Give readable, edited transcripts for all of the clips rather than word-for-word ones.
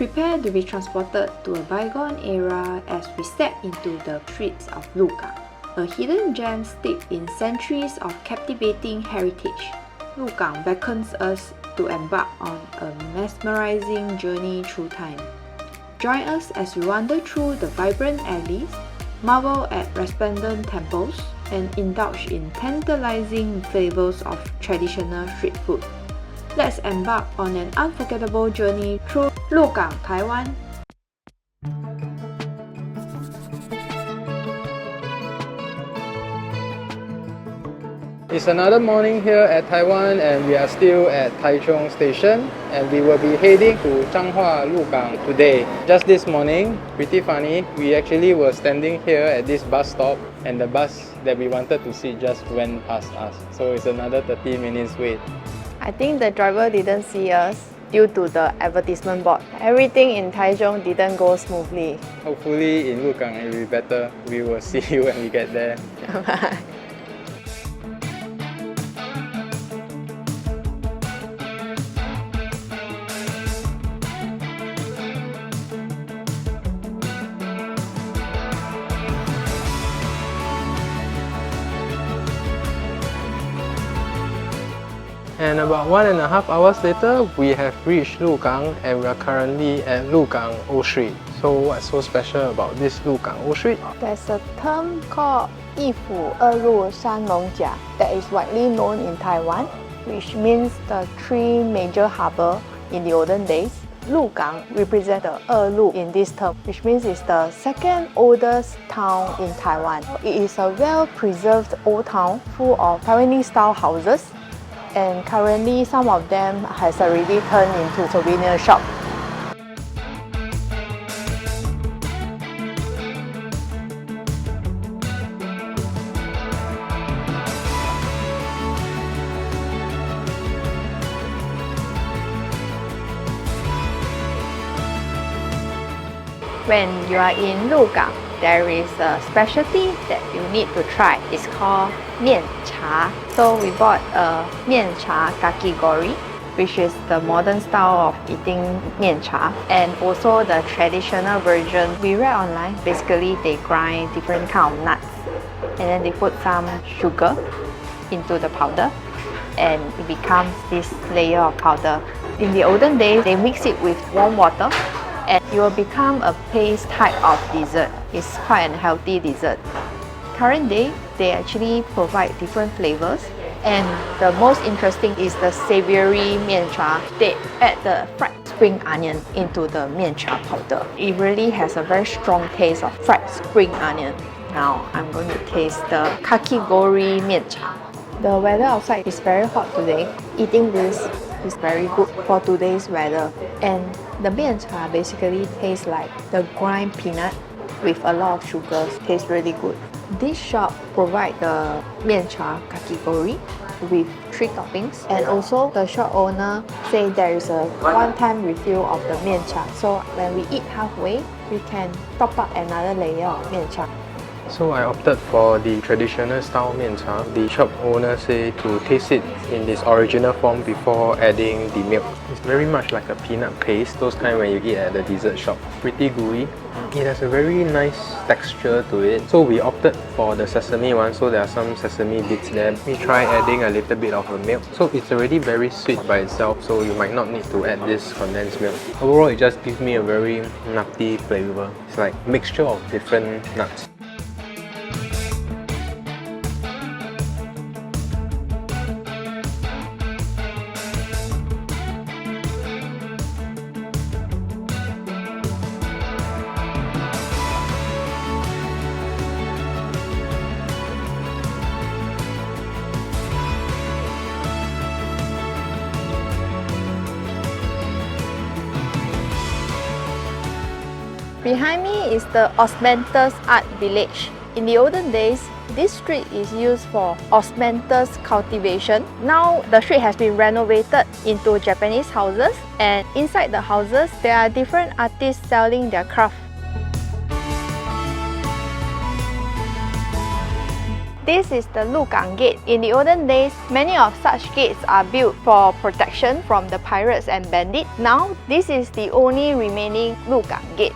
Prepare to be transported to a bygone era as we step into the streets of Lugang, a hidden gem steeped in centuries of captivating heritage. Lugang beckons us to embark on a mesmerizing journey through time. Join us as we wander through the vibrant alleys, marvel at resplendent temples, and indulge in tantalizing flavors of traditional street food. Let's embark on an unforgettable journey through Lugang, Taiwan. It's another morning here at Taiwan and we are still at Taichung Station and we will be heading to Changhua Lugang today. Just this morning, pretty funny, we actually were standing here at this bus stop and the bus that we wanted to see just went past us. So it's another 30 minutes wait. I think the driver didn't see us due to the advertisement board. Everything in Taichung didn't go smoothly. Hopefully in Lugang it will be better. We will see you when we get there. Bye. And about 1.5 hours later, we have reached Lugang and we are currently at Lugang Old Street. So what's so special about this Lugang Old Street? There's a term called 一府二路三艋甲 that is widely known in Taiwan, which means the three major harbors in the olden days. Lugang represents the 二路 in this term, which means it's the second oldest town in Taiwan. It is a well-preserved old town full of Taiwanese-style houses, and currently some of them has already turned into souvenir shop. When you are in Lugang, there is a specialty that you need to try. It's called mian cha. So we bought a mian cha kakigori, which is the modern style of eating mian cha, and also the traditional version. We read online, basically they grind different kind of nuts and then they put some sugar into the powder and it becomes this layer of powder. In the olden days, they mix it with warm water and it will become a paste type of dessert. It's quite a healthy dessert. Current day, they actually provide different flavors, and the most interesting is the savory mian cha. They add the fried spring onion into the mian cha powder. It really has a very strong taste of fried spring onion. Now I'm going to taste the kakigori mian cha. The weather outside is very hot today. Eating this is very good for today's weather. And the mian cha basically tastes like the grind peanut with a lot of sugars. Tastes really good. This shop provides the mian cha kakigori with 3 toppings, and also the shop owner say there is a one-time refill of the mian cha. So when we eat halfway, we can top up another layer of mian cha. So I opted for the traditional style mian cha. The shop owner said to taste it in its original form before adding the milk. It's very much like a peanut paste, those kind when you eat at the dessert shop. Pretty gooey. It has a very nice texture to it. So we opted for the sesame one, so there are some sesame bits there. We try adding a little bit of the milk. So it's already very sweet by itself, so you might not need to add this condensed milk. Overall, it just gives me a very nutty flavor. It's like a mixture of different nuts. Behind me is the Osmanthus Art Village. In the olden days, this street is used for osmanthus cultivation. Now the street has been renovated into Japanese houses, and inside the houses there are different artists selling their craft. This is the Lugang Gate. In the olden days, many of such gates are built for protection from the pirates and bandits. Now, this is the only remaining Lugang Gate.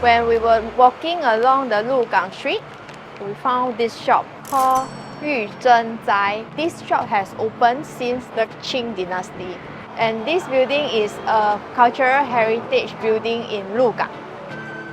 When we were walking along the Lugang Street, we found this shop called Yu Zhen Zai. This shop has opened since the Qing dynasty. And this building is a cultural heritage building in Lugang.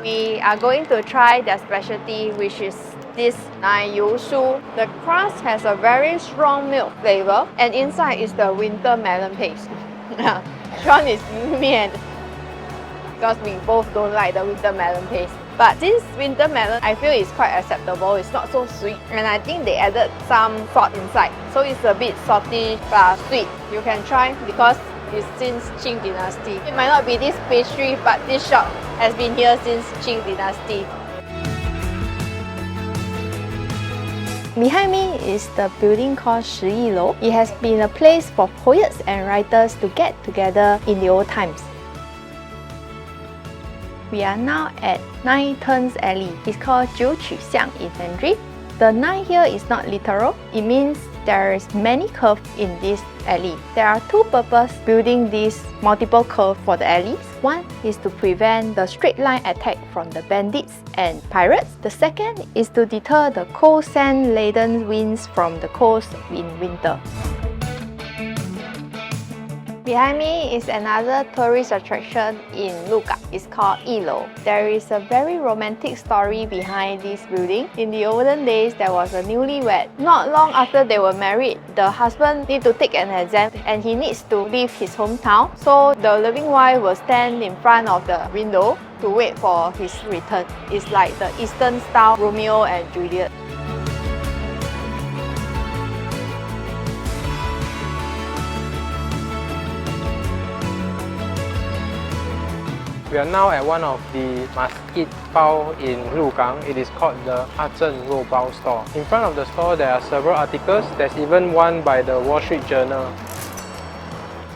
We are going to try their specialty, which is this Nai Yu Shu. The crust has a very strong milk flavor, and inside is the winter melon paste. Sean is mian because we both don't like the winter melon paste. But this winter melon, I feel is quite acceptable. It's not so sweet, and I think they added some salt inside, so it's a bit salty plus sweet. You can try because it's since Qing dynasty. It might not be this pastry, but this shop has been here since Qing dynasty. Behind me is the building called Shi Yi Lou. It has been a place for poets and writers to get together in the old times. We are now at Nine Turns Alley. It's called Jiu Qu Xiang in Mandarin. The nine here is not literal. It means there is many curves in this alley. There are two purposes building these multiple curves for the alleys. One is to prevent the straight line attack from the bandits and pirates. The second is to deter the cold sand laden winds from the coast in winter. Behind me is another tourist attraction in Lugang. It's called Yi Lou. There is a very romantic story behind this building. In the olden days, there was a newlywed. Not long after they were married, the husband needs to take an exam and he needs to leave his hometown. So the loving wife will stand in front of the window to wait for his return. It's like the Eastern style Romeo and Juliet. We are now at one of the must-eat bao in Lugang. It is called the Zhen Rou Bao store. In front of the store, there are several articles. There's even one by the Wall Street Journal.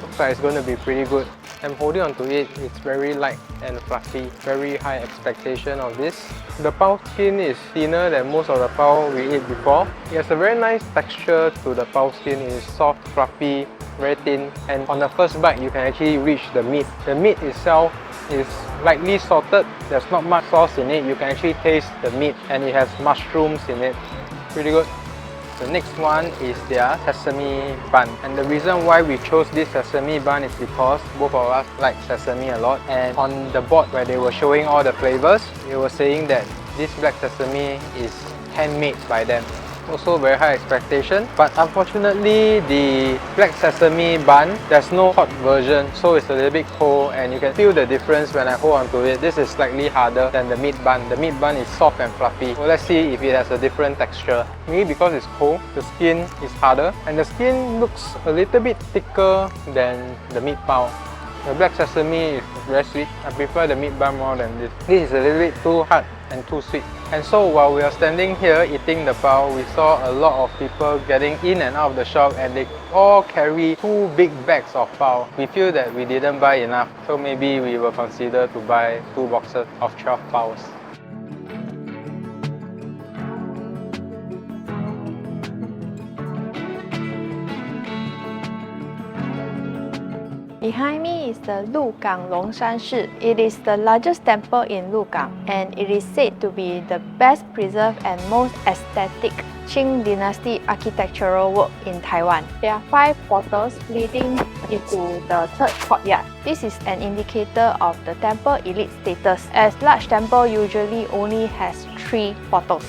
Looks like it's going to be pretty good. I'm holding onto it. It's very light and fluffy. Very high expectation of this. The bao skin is thinner than most of the bao we ate before. It has a very nice texture to the bao skin. It is soft, fluffy, very thin, and on the first bite you can actually reach the meat. The meat itself is lightly salted. There's not much sauce in it. You can actually taste the meat, and it has mushrooms in it. Pretty good. The next one is their sesame bun, and the reason why we chose this sesame bun is because both of us like sesame a lot, and on the board where they were showing all the flavors, they were saying that this black sesame is handmade by them. Also very high expectation, but unfortunately the black sesame bun, there's no hot version, so it's a little bit cold, and you can feel the difference when I hold onto it. This is slightly harder than the meat bun. The meat bun is soft and fluffy. So let's see if it has a different texture. Maybe because it's cold, the skin is harder, and the skin looks a little bit thicker than the meat bao. The black sesame is very sweet. I prefer the meat bun more than this. This is a little bit too hard and too sweet. And so while we are standing here eating the bao, we saw a lot of people getting in and out of the shop, and they all carry 2 big bags of bao. We feel that we didn't buy enough, so maybe we will consider to buy 2 boxes of 12 baos. Behind me is the Lugang Longshan Shi. It is the largest temple in Lugang, and it is said to be the best preserved and most aesthetic Qing dynasty architectural work in Taiwan. There are 5 portals leading into the third courtyard. This is an indicator of the temple elite status, as large temple usually only has 3 portals.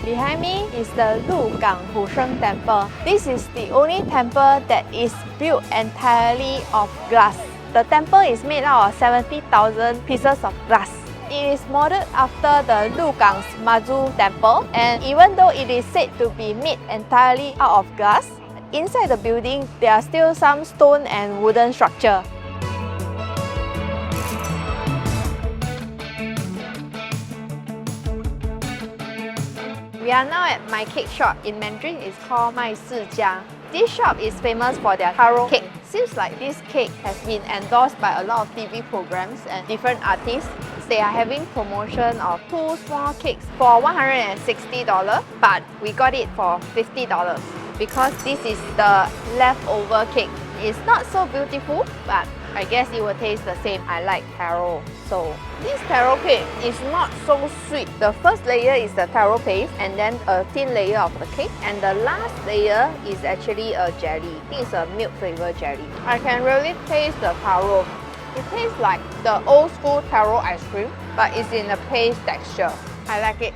Behind me is the Lugang Husheng Temple. This is the only temple that is built entirely of glass. The temple is made out of 70,000 pieces of glass. It is modeled after the Lugang's Mazu Temple, and even though it is said to be made entirely out of glass, inside the building there are still some stone and wooden structure. We are now at my cake shop. In Mandarin, it's called Mai Si Jia. This shop is famous for their taro cake. Seems like this cake has been endorsed by a lot of TV programs and different artists. They are having promotion of 2 small cakes for $160, but we got it for $50 because this is the leftover cake. It's not so beautiful, but I guess it will taste the same. I like taro. So this taro cake is not so sweet. The first layer is the taro paste and then a thin layer of the cake, and the last layer is actually a jelly. I think it's a milk flavored jelly. I can really taste the taro. It tastes like the old school taro ice cream, but it's in a paste texture. I like it.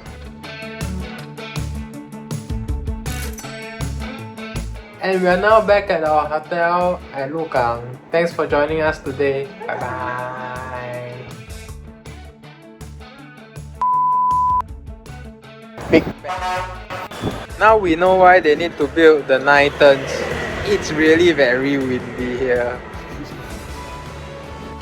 And we are now back at our hotel at Lugang. Thanks for joining us today. Bye bye. Big bang. Now we know why they need to build the 9 turns. It's really very windy here.